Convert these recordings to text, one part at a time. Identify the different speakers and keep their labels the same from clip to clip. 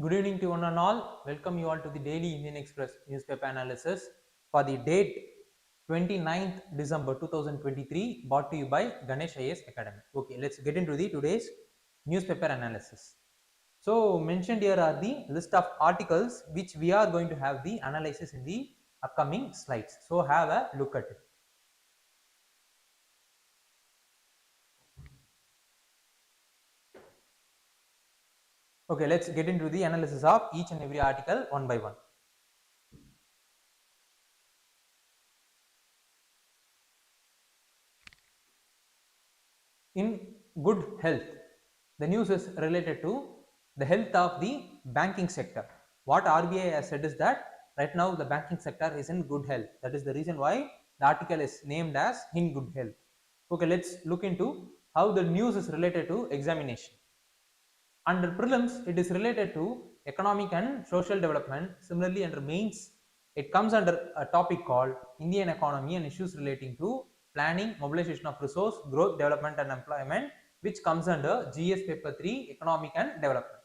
Speaker 1: Good evening to one and all. Welcome you all to the Daily Indian Express newspaper analysis for the date 29th December 2023, brought to you by Ganesh IS Academy. Okay, let's get into the today's newspaper analysis. So mentioned here are the list of articles which we are going to have the analysis in the upcoming slides. So have a look at it. Okay, let's get into the analysis of each and every article one by one. In good health, the news is related to the health of the banking sector. What RBI has said is that right now the banking sector is in good health. That is the reason why the article is named as in good health. Okay, let's look into how the news is related to examination. Under prelims, it is related to economic and social development. Similarly, under mains, it comes under a topic called Indian economy and issues relating to planning, mobilization of resource, growth, development and employment, which comes under GS paper 3, economic and development.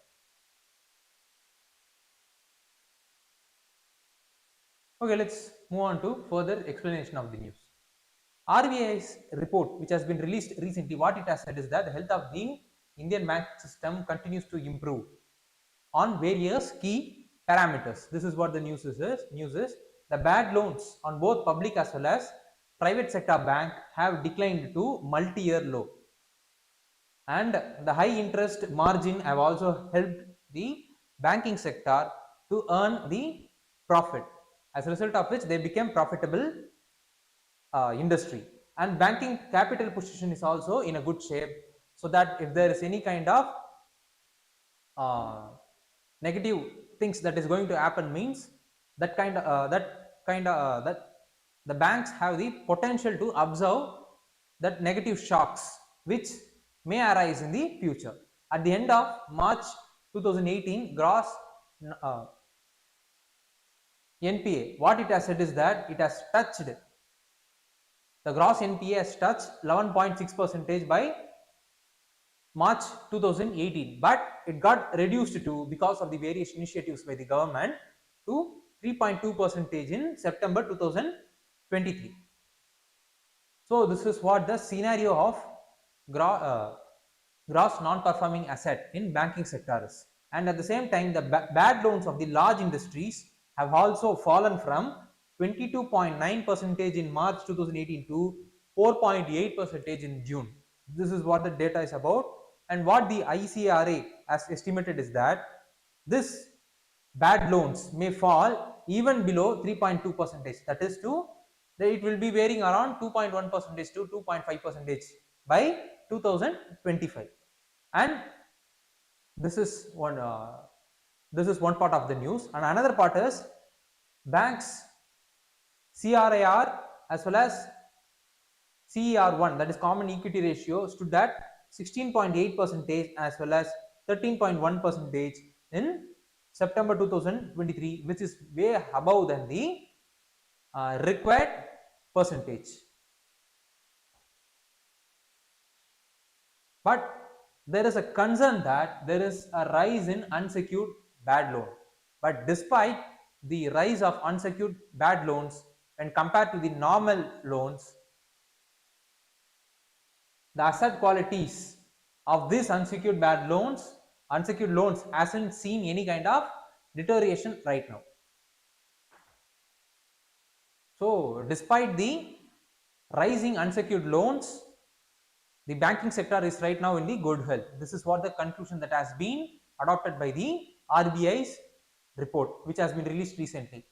Speaker 1: Okay, let's move on to further explanation of the news. RBI's report, which has been released recently, what it has said is that the health of the Indian bank system continues to improve on various key parameters. This is what the news is. The bad loans on both public as well as private sector bank have declined to multi-year low, and the high interest margin have also helped the banking sector to earn the profit, as a result of which they became profitable industry. And banking capital position is also in a good shape, so that if there is any kind of negative things that is going to happen, means that the banks have the potential to observe that negative shocks which may arise in the future. At the end of March 2018, gross NPA, what it has said is that it has touched, the gross NPA has touched 11.6% by March 2018, but it got reduced to, because of the various initiatives by the government, to 3.2% in September 2023. So this is what the scenario of gross non-performing asset in banking sector is. And at the same time, the bad loans of the large industries have also fallen from 22.9% in March 2018 to 4.8% in June. This is what the data is about. And what the ICRA has estimated is that this bad loans may fall even below 3.2%. That is it will be varying around 2.1% to 2.5% by 2025. And this is one part of the news. And another part is banks CRAR as well as CER1, that is common equity ratio, stood at 16.8% as well as 13.1% in September 2023, which is way above than the required percentage. But there is a concern that there is a rise in unsecured bad loan. But despite the rise of unsecured bad loans when compared to the normal loans, the asset qualities of these unsecured loans hasn't seen any kind of deterioration right now. So despite the rising unsecured loans, the banking sector is right now in the good health. This is what the conclusion that has been adopted by the RBI's report, which has been released recently.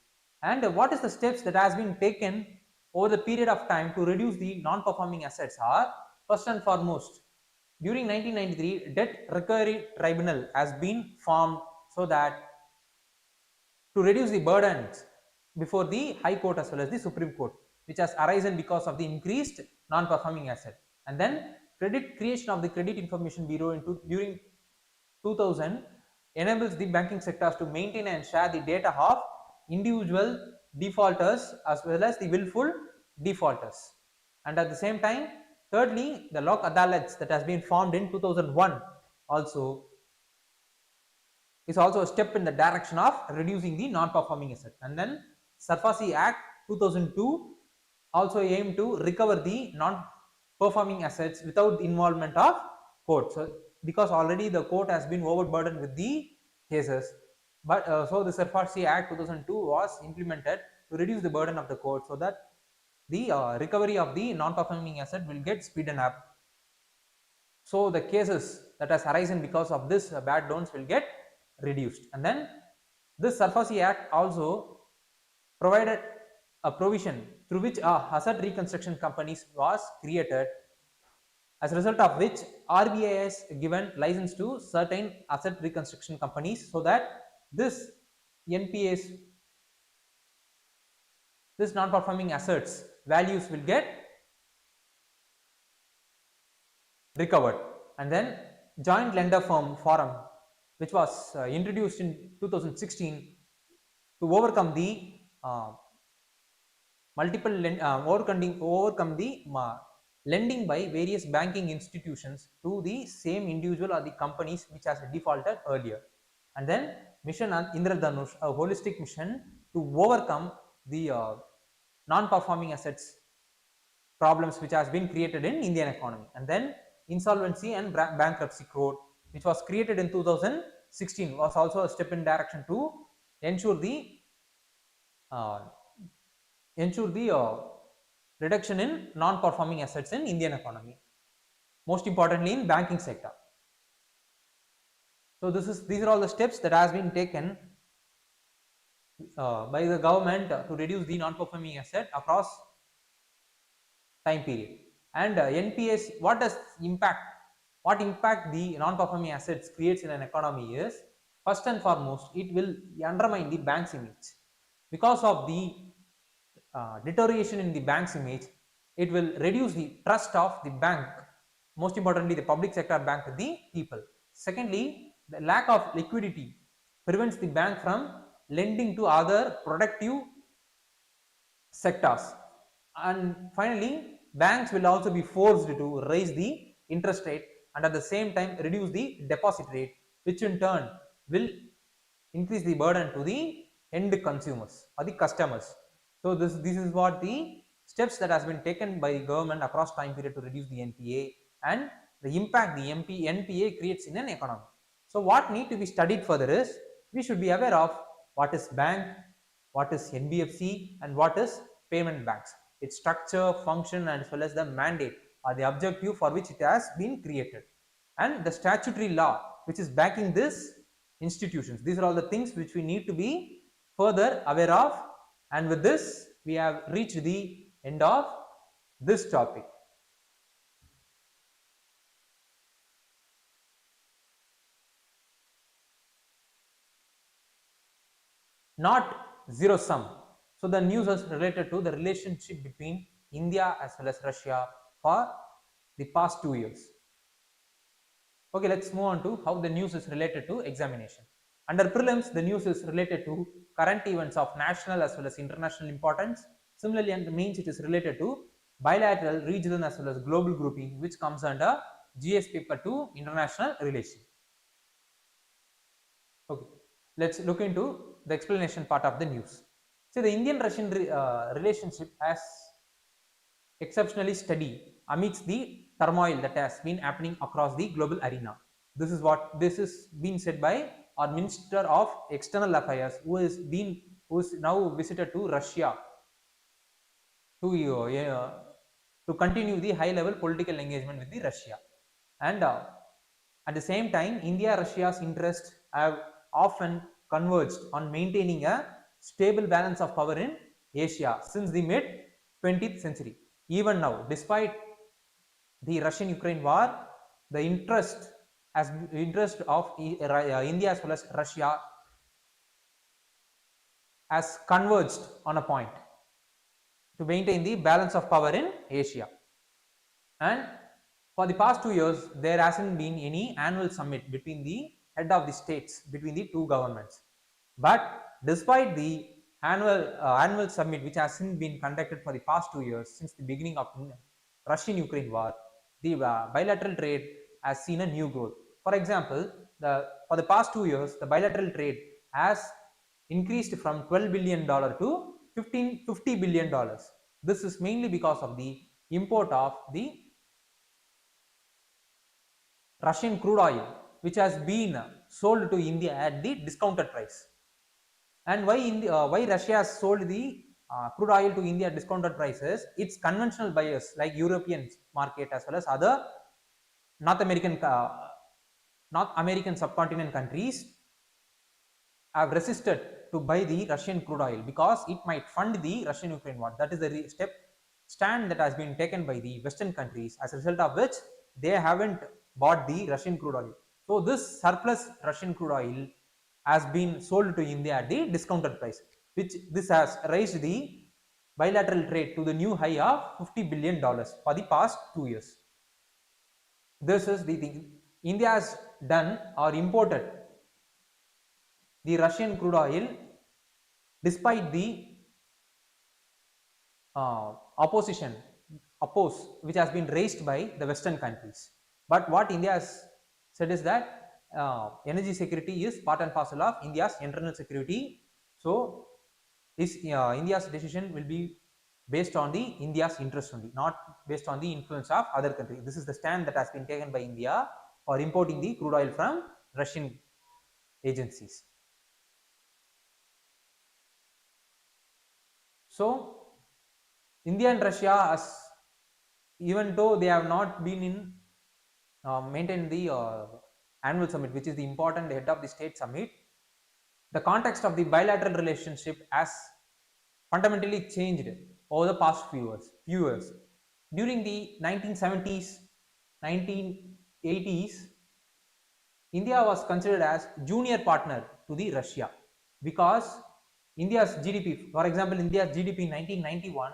Speaker 1: And what is the steps that has been taken over the period of time to reduce the non-performing assets are, first and foremost, during 1993, debt recovery tribunal has been formed so that to reduce the burdens before the High Court as well as the Supreme Court, which has arisen because of the increased non-performing asset. And then creation of the Credit Information Bureau during 2000 enables the banking sectors to maintain and share the data of individual defaulters as well as the willful defaulters. And at the same time, thirdly, the Lok Adalats that has been formed in 2001 also is also a step in the direction of reducing the non-performing asset. And then SARFAESI Act 2002 also aimed to recover the non-performing assets without the involvement of court. So because already the court has been overburdened with the cases, but so the SARFAESI Act 2002 was implemented to reduce the burden of the court, so that the recovery of the non-performing asset will get speeded up. So the cases that has arisen because of this bad loans will get reduced. And then this SARFAESI Act also provided a provision through which asset reconstruction companies was created, as a result of which RBI has given license to certain asset reconstruction companies, so that this NPAs, this non-performing assets values will get recovered. And then joint lender firm forum, which was introduced in 2016 to overcome the overcome the lending by various banking institutions to the same individual or the companies which has defaulted earlier. And then mission Indradhanush, a holistic mission to overcome the non-performing assets problems which has been created in Indian economy. And then insolvency and bankruptcy code, which was created in 2016, was also a step in direction to ensure the reduction in non-performing assets in Indian economy, most importantly in banking sector. So these are all the steps that has been taken by the government to reduce the non-performing asset across time period. And NPS, what impact the non-performing assets creates in an economy is, first and foremost, it will undermine the bank's image. Because of the deterioration in the bank's image, it will reduce the trust of the bank, most importantly the public sector bank, with the people. Secondly, the lack of liquidity prevents the bank from lending to other productive sectors. And finally, banks will also be forced to raise the interest rate and at the same time reduce the deposit rate, which in turn will increase the burden to the end consumers or the customers. So this is what the steps that has been taken by the government across time period to reduce the NPA and the impact the NPA creates in an economy. So what need to be studied further is, we should be aware of what is bank, what is NBFC, and what is payment banks. Its structure, function, as well as the mandate or the objective for which it has been created, and the statutory law which is backing this institutions. These are all the things which we need to be further aware of. And with this, we have reached the end of this topic. Not zero sum. So the news is related to the relationship between India as well as Russia for the past 2 years. Okay, let's move on to how the news is related to examination. Under prelims, the news is related to current events of national as well as international importance. Similarly, under mains, it is related to bilateral, regional as well as global grouping, which comes under GS paper 2, international relations. Okay, let's look into the explanation part of the news. See, the Indian-Russian relationship has exceptionally steady amidst the turmoil that has been happening across the global arena. This is being said by our Minister of External Affairs, who is now visited to Russia to continue the high-level political engagement with the Russia. And at the same time, India-Russia's interests have often converged on maintaining a stable balance of power in Asia since the mid-20th century. Even now, despite the Russian-Ukraine war, the interest of India as well as Russia has converged on a point to maintain the balance of power in Asia. And for the past 2 years, there hasn't been any annual summit between the head of the states, between the two governments. But despite the annual summit which hasn't been conducted for the past 2 years since the beginning of Russian-Ukraine war, the bilateral trade has seen a new growth. For example, for the past 2 years, the bilateral trade has increased from $12 billion to $50 billion. This is mainly because of the import of the Russian crude oil, which has been sold to India at the discounted price. And why Russia has sold the crude oil to India at discounted prices? Its conventional buyers like European market as well as other North American subcontinent countries have resisted to buy the Russian crude oil because it might fund the Russian-Ukraine war. That is the stand that has been taken by the Western countries, as a result of which they haven't bought the Russian crude oil. So this surplus Russian crude oil has been sold to India at the discounted price, which this has raised the bilateral trade to the new high of $50 billion for the past 2 years. This is the thing. India has done or imported the Russian crude oil despite the which has been raised by the Western countries. But what India has said is that energy security is part and parcel of India's internal security. So this India's decision will be based on the India's interest only, not based on the influence of other countries. This is the stand that has been taken by India for importing the crude oil from Russian agencies. So India and Russia, even though they have not been in maintained the annual summit, which is the important head of the state summit, the context of the bilateral relationship has fundamentally changed over the past few years. During the 1970s, 1980s, India was considered as junior partner to the Russia because India's GDP, for example, India's GDP in 1991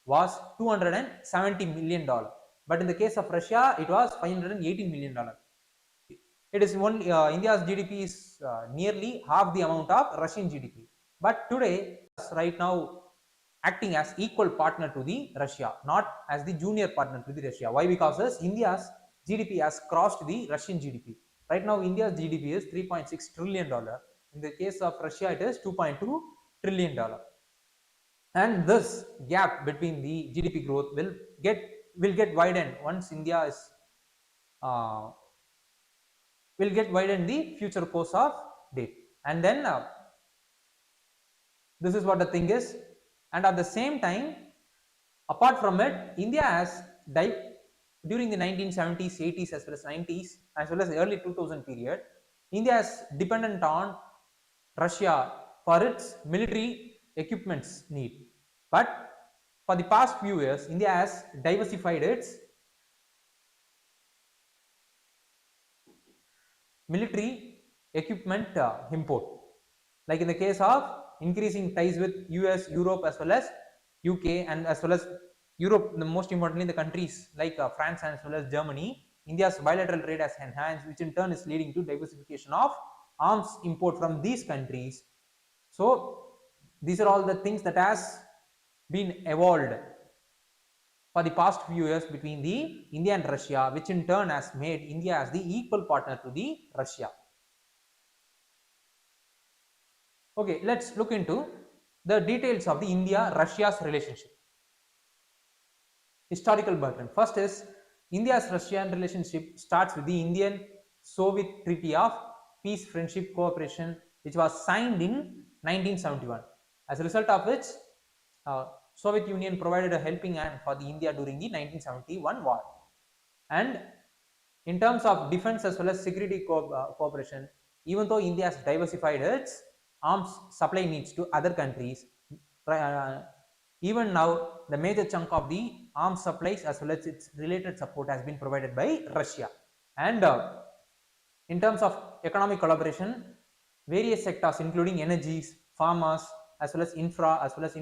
Speaker 1: was $270 million. But in the case of Russia, it was $518 million. It is only India's GDP is nearly half the amount of Russian GDP. But today, right now, acting as equal partner to the Russia, not as the junior partner to the Russia. Why? Because India's GDP has crossed the Russian GDP. Right now, India's GDP is $3.6 trillion. In the case of Russia, it is $2.2 trillion. And this gap between the GDP growth will get widened once India is will get widened the future course of date. And then this is what the thing is. And at the same time, apart from it, India has during the 1970s, 80s as well as 90s as well as the early 2000 period, India is dependent on Russia for its military equipments need. But for the past few years, India has diversified its military equipment import. Like in the case of increasing ties with US, Europe as well as UK and as well as Europe, the most importantly the countries like France as well as Germany, India's bilateral trade has enhanced, which in turn is leading to diversification of arms import from these countries. So these are all the things that has been evolved for the past few years between the India and Russia, which in turn has made India as the equal partner to the Russia. Okay, let's look into the details of the India-Russia's relationship. Historical background. First is India's Russian relationship starts with the Indian-Soviet Treaty of Peace, Friendship, Cooperation, which was signed in 1971. As a result of which, Soviet Union provided a helping hand for the India during the 1971 war. And in terms of defense as well as security cooperation, even though India has diversified its arms supply needs to other countries, even now the major chunk of the arms supplies as well as its related support has been provided by Russia. And in terms of economic collaboration, various sectors including energies, pharmas as well as infra as well as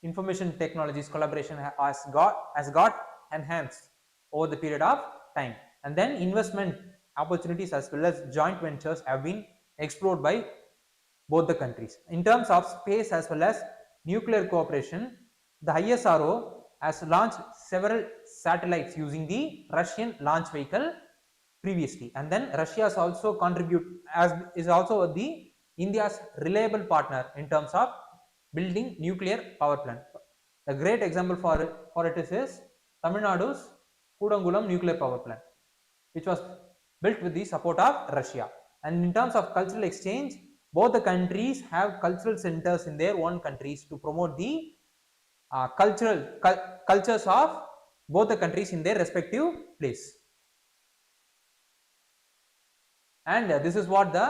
Speaker 1: information technologies collaboration has got enhanced over the period of time. And then investment opportunities as well as joint ventures have been explored by both the countries. In terms of space as well as nuclear cooperation, the ISRO has launched several satellites using the Russian launch vehicle previously. And then Russia is also contribute as is also the India's reliable partner in terms of building nuclear power plant. A great example for it is Tamil Nadu's Kudangulam nuclear power plant, which was built with the support of Russia. And in terms of cultural exchange, both the countries have cultural centers in their own countries to promote the cultures of both the countries in their respective place. And this is what the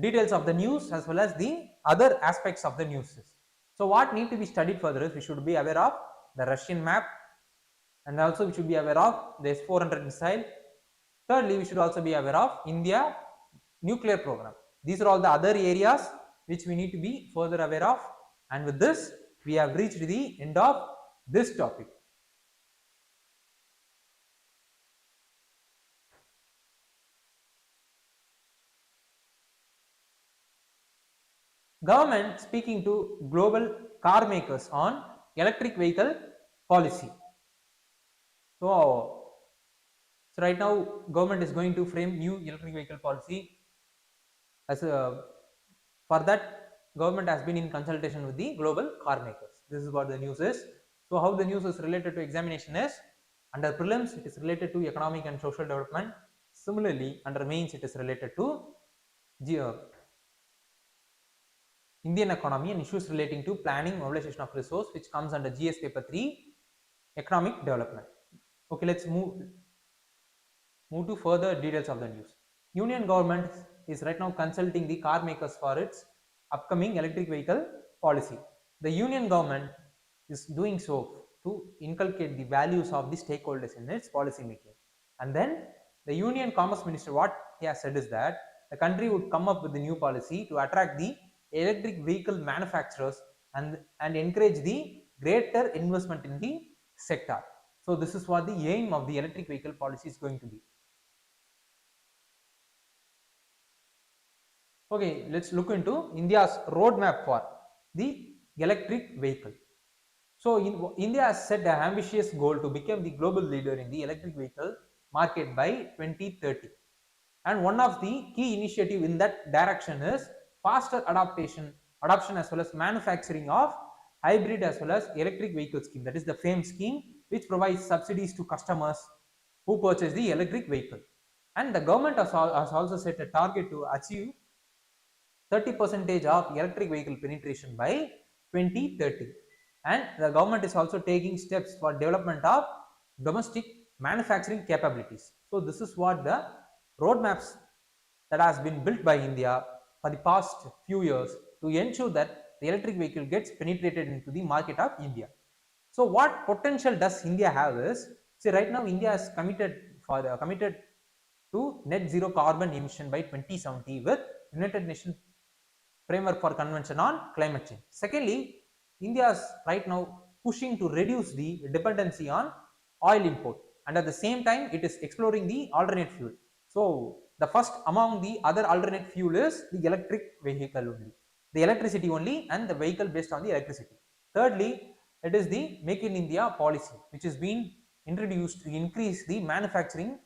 Speaker 1: details of the news as well as the other aspects of the news is. So what need to be studied further is we should be aware of the Russian map, and also we should be aware of the S-400 missile. Thirdly, we should also be aware of India nuclear program. These are all the other areas which we need to be further aware of. And with this, we have reached the end of this topic. Government speaking to global car makers on electric vehicle policy. So right now government is going to frame new electric vehicle policy. As for that, government has been in consultation with the global car makers. This is what the news is. So how the news is related to examination is, under prelims it is related to economic and social development. Similarly, under mains it is related to Indian economy and issues relating to planning, mobilization of resource, which comes under GS paper 3, economic development. Okay, let's move to further details of the news. Union government is right now consulting the car makers for its upcoming electric vehicle policy. The union government is doing so to inculcate the values of the stakeholders in its policy making. And then the union commerce minister, what he has said is that the country would come up with the new policy to attract the electric vehicle manufacturers and encourage the greater investment in the sector. So this is what the aim of the electric vehicle policy is going to be. Okay, let's look into India's roadmap for the electric vehicle. So India has set an ambitious goal to become the global leader in the electric vehicle market by 2030. And one of the key initiatives in that direction is faster adoption as well as manufacturing of hybrid as well as electric vehicle scheme, that is the FAME scheme, which provides subsidies to customers who purchase the electric vehicle. And the government has also set a target to achieve 30% of electric vehicle penetration by 2030. And the government is also taking steps for development of domestic manufacturing capabilities. So this is what the roadmaps that has been built by India for the past few years to ensure that the electric vehicle gets penetrated into the market of India. So what potential does India have is, see, right now India is committed to net zero carbon emission by 2070 with United Nations framework for convention on climate change. Secondly, India is right now pushing to reduce the dependency on oil import, and at the same time it is exploring the alternate fuel. So the first among the other alternate fuel is the electric vehicle only, the electricity only, and the vehicle based on the electricity. Thirdly, it is the Make in India policy, which has been introduced to increase the manufacturing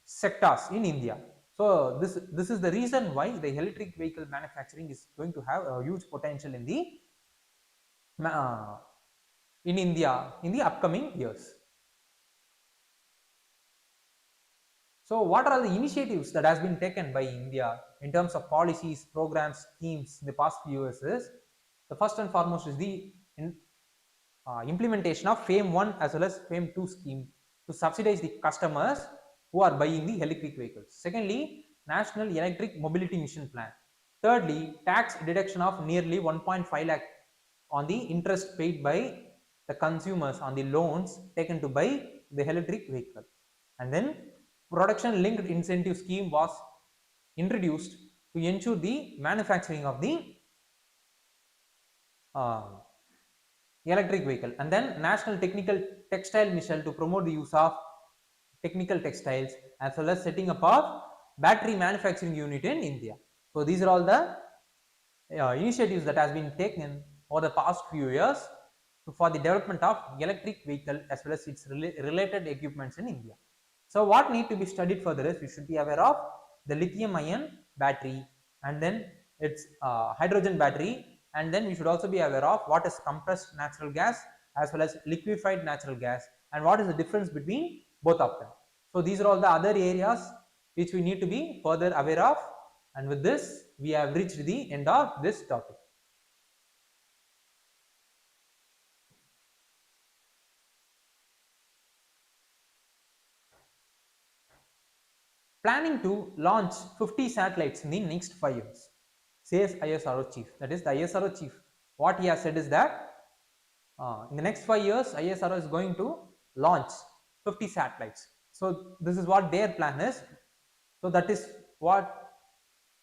Speaker 1: sectors in India. So this is the reason why the electric vehicle manufacturing is going to have a huge potential in the in India in the upcoming years. So what are the initiatives that has been taken by India in terms of policies, programs, schemes in the past few years is, the first and foremost is the implementation of FAME 1 as well as FAME 2 scheme to subsidize the customers who are buying the electric vehicles. Secondly, National Electric Mobility Mission Plan. Thirdly, tax deduction of nearly 1.5 lakh on the interest paid by the consumers on the loans taken to buy the electric vehicle. And then production linked incentive scheme was introduced to ensure the manufacturing of the electric vehicle. And then National Technical Textile Mission to promote the use of technical textiles as well as setting up of battery manufacturing unit in India. So these are all the initiatives that has been taken over the past few years for the development of electric vehicle as well as its related equipments in India. So what need to be studied further is we should be aware of the lithium ion battery, and then its hydrogen battery, and then we should also be aware of what is compressed natural gas as well as liquefied natural gas, and what is the difference between both of them. So these are all the other areas which we need to be further aware of, and with this we have reached the end of this topic. Planning to launch 50 satellites in the next 5 years, says ISRO chief. That is the ISRO chief. What he has said is that in the next 5 years, ISRO is going to launch 50 satellites. So this is what their plan is. So that is what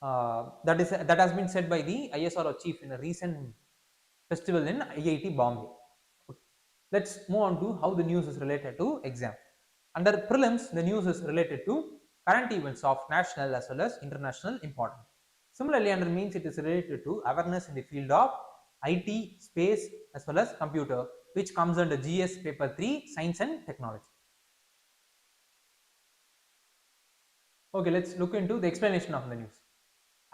Speaker 1: that has been said by the ISRO chief in a recent festival in IIT Bombay. Let's move on to how the news is related to exam. Under prelims, the news is related to current events of national as well as international importance. Similarly, under means it is related to awareness in the field of IT, space as well as computer, which comes under GS paper 3, science and technology. Okay, let's look into the explanation of the news.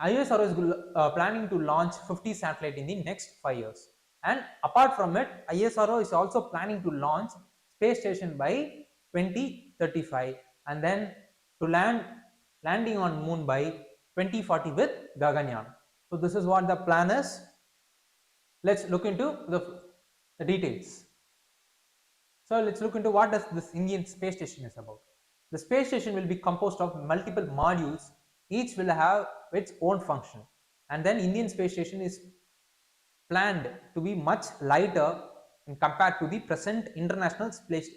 Speaker 1: ISRO is planning to launch 50 satellites in the next 5 years. And apart from it, ISRO is also planning to launch space station by 2035, and then to landing on moon by 2040 with Gaganyaan. So this is what the plan is. Let's look into the details. So let's look into what does this Indian space station is about. The space station will be composed of multiple modules. Each will have its own function, and then Indian space station is planned to be much lighter compared to the present international space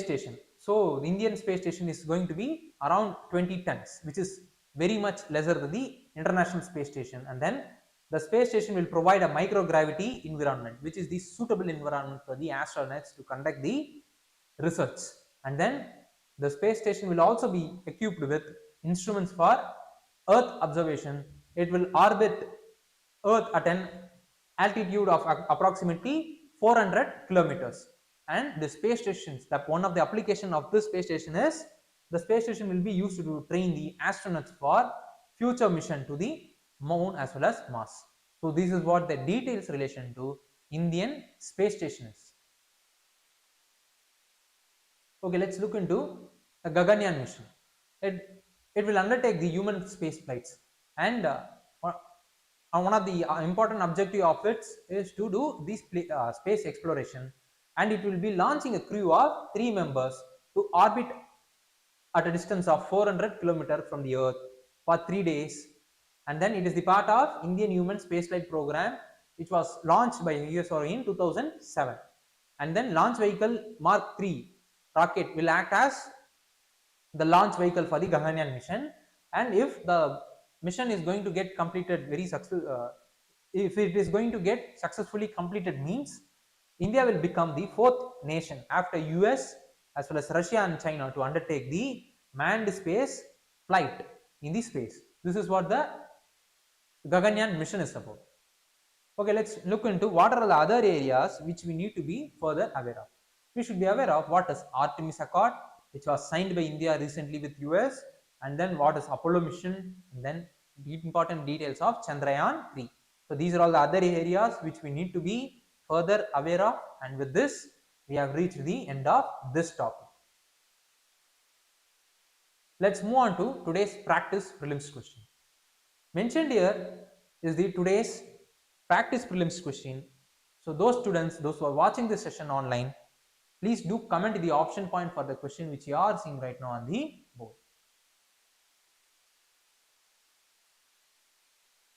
Speaker 1: station. So the Indian space station is going to be around 20 tons, which is very much lesser than the international space station. And then the space station will provide a microgravity environment, which is the suitable environment for the astronauts to conduct the research. And then the space station will also be equipped with instruments for Earth observation. It will orbit Earth at an altitude of approximately 400 kilometers. And the space stations, that one of the application of this space station is the space station will be used to train the astronauts for future mission to the moon as well as Mars. So this is what the details relation to Indian space station is. Okay, let's look into the Gaganyaan mission. It will undertake the human space flights, and one of the important objective of it is to do this space exploration, and it will be launching a crew of 3 members to orbit at a distance of 400 km from the Earth for 3 days. And then it is the part of Indian human spaceflight program, which was launched by ISRO in 2007. And then launch vehicle Mark 3 rocket will act as the launch vehicle for the Gaganyaan mission. And if the mission is going to get completed very successful, if it is going to get successfully completed, means India will become the 4th nation after US as well as Russia and China to undertake the manned space flight in the space. This is what the Gaganyaan mission is about. Okay, let's look into what are the other areas which we need to be further aware of. We should be aware of what is Artemis Accord, which was signed by India recently with US, and then what is Apollo mission, and then the important details of Chandrayaan 3. So these are all the other areas which we need to be further aware of, and with this we have reached the end of this topic. Let's move on to today's practice prelims question. Mentioned here is the today's practice prelims question. So those students, those who are watching this session online, please do comment the option point for the question which you are seeing right now on the board.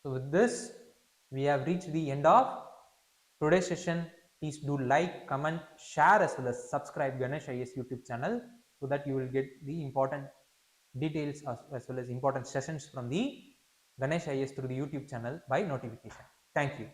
Speaker 1: So with this, we have reached the end of today's session. Please do like, comment, share as well as subscribe Ganesh IS YouTube channel, so that you will get the important details as well as important sessions from the Ganesh IS through the YouTube channel by notification. Thank you.